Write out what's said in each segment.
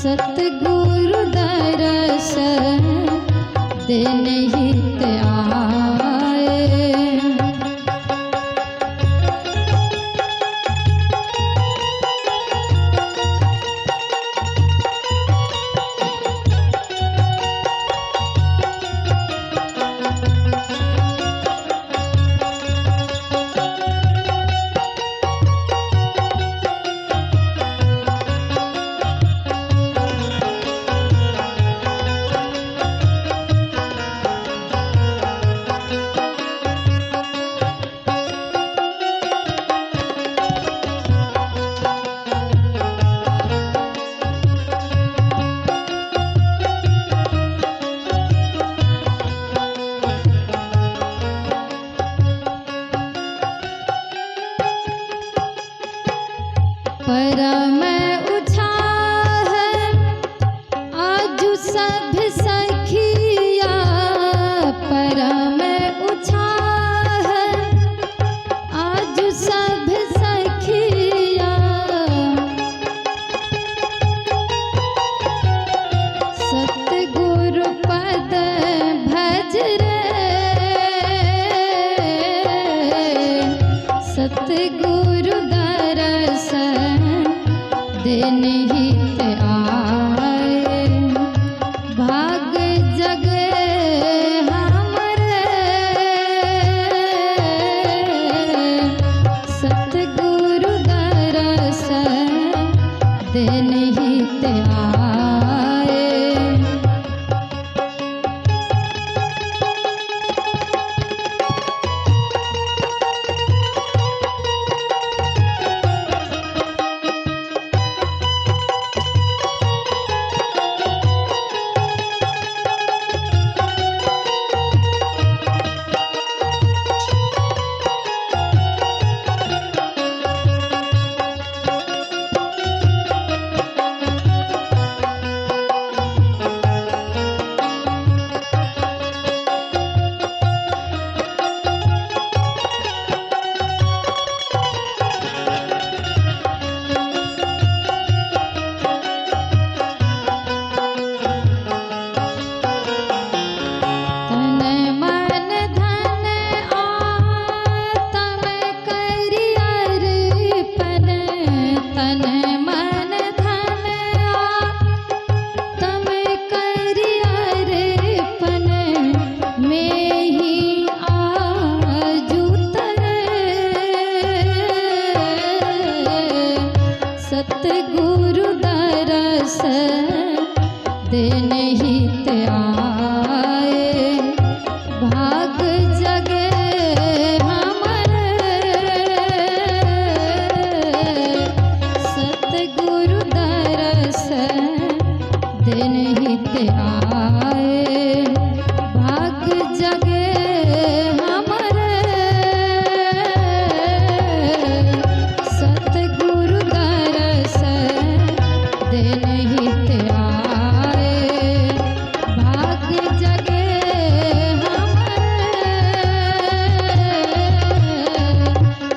सतगुरु दरस दिन हित आए। परम उछाह आज सब सखिया, परम उछाह आज सब सखिया। सतगुरु पद भज रे, सतगुरु दरस दिन हित आए। भाग जगे हमरे, सतगुरु दरस दिन हित आए। सतगुरु दरस दिन हित आए। भाग जगे हमरे, सतगुरु दरस दिन हित आए। भाग जगे हमरे, सतगुरु दरस दिन हित आए। भाग जगे हमरे,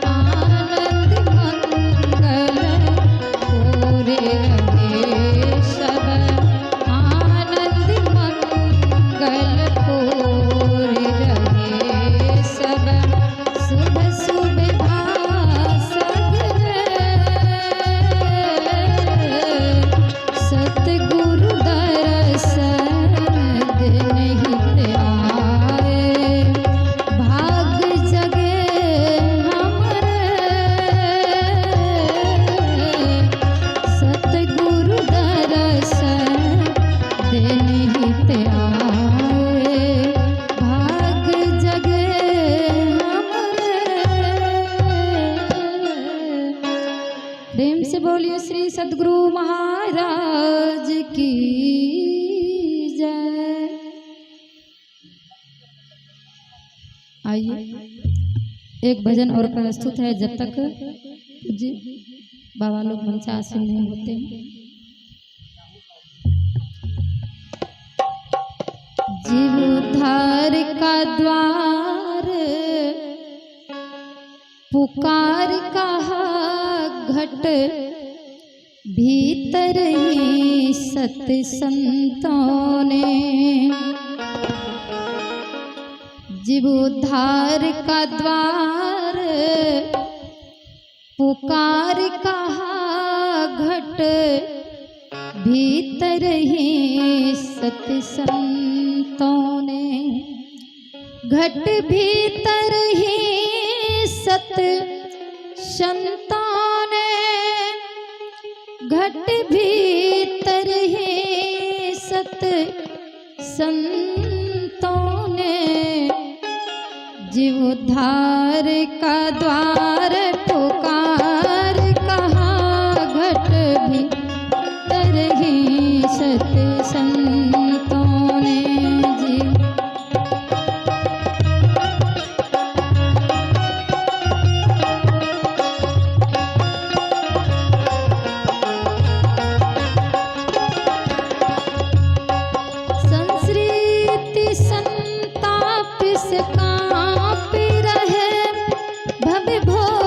आनंद मंगल पूरे रहे सब। आनंद मंगल पूरे रहे सब। शुभ शुभ भाषण सतगुरु दरस दिन हित आए। भाग जगे हमरे, सतगुरु दरस दिन हित आए। भाग जगे हमरे। प्रेम से बोलिए श्री सद्गुरु महाराज की जय। आइए एक भजन और प्रस्तुत है। जब तक पूज्य बाबा लोग मन से आसीन नहीं होते हैं। जीव उद्धार का द्वार पुकार कहा घट भीतर ही सत संतों ने। जीव उद्धार का द्वार पुकार कहा, घट भीतर ही सत संतों ने। घट भीतर ही सत संतों ने। घट भीतर ही सत संतों ने। जीव उद्धार का द्वार पुकार कहा, घट भीतर ही सत संतों ने। जीव संस्कृति संताप से कांप रहे, भव भो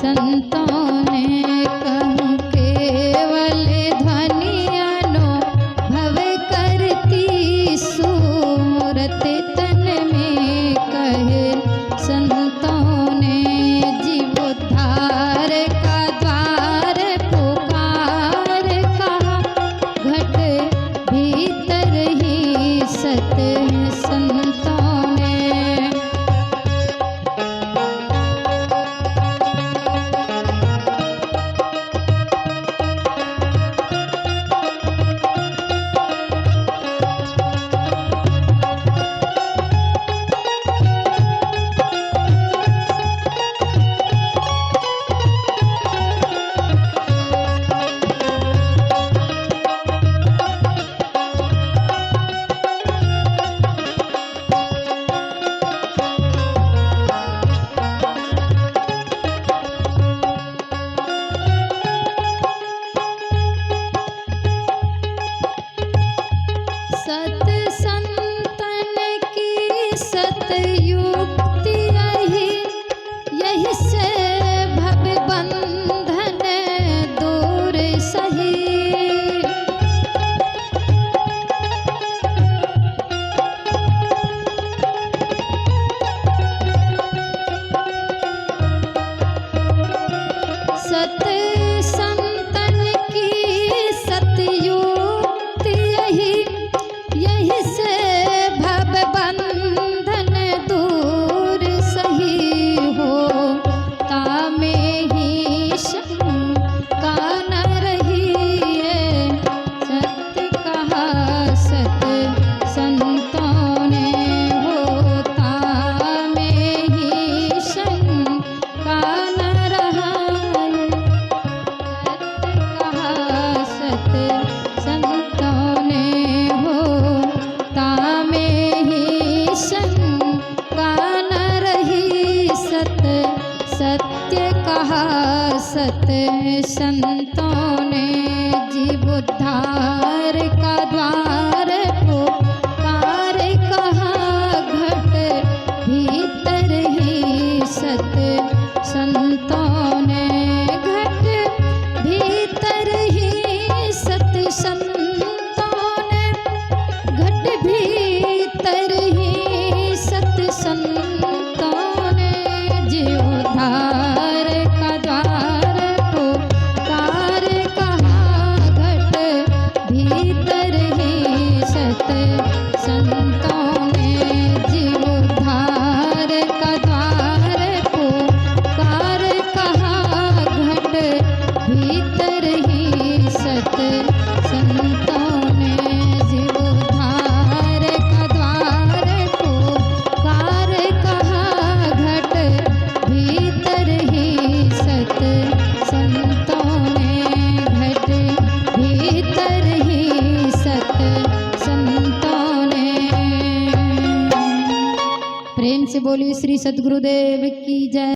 संतों ने कहूँ केवल ध्वनि अनुभव करती सूरत तन में कहे संतों ने जीवोद्धार का द्वार पुकार कहा घट भीतर ही सत संतों ने सत संतन की सतयुक्ति यही से भव बंधन दूर सही सत संतन की सतयुक्ति यही से भव बंधन दूर सही हो तामे ही शंका न रही सत्य कहा सत संतों ने हो तामे ही शंका न रहा सत्य कहा सत संतों ने हो तामे ही शंका न रही सत्य कहा सत संतों ने जीवोद्धार का द्वार पुकार कहा घट भीतर ही सत संतों ने घट भीतर ही सत संतों ने घट भीतर ही सत संतों ने जीवोद्धार का द्वार पुकार कहा घट भीतर ही सत संतों ने जीवोद्धार का द्वार पुकार कहा घट भीतर ही सत संतों ने जीवोद्धार का द्वार पुकार कहा घट भीतर ही सत संतों ने घट भीतर ही सत संतों ने। प्रेम से बोली श्री सद्गुरुदेव की जय।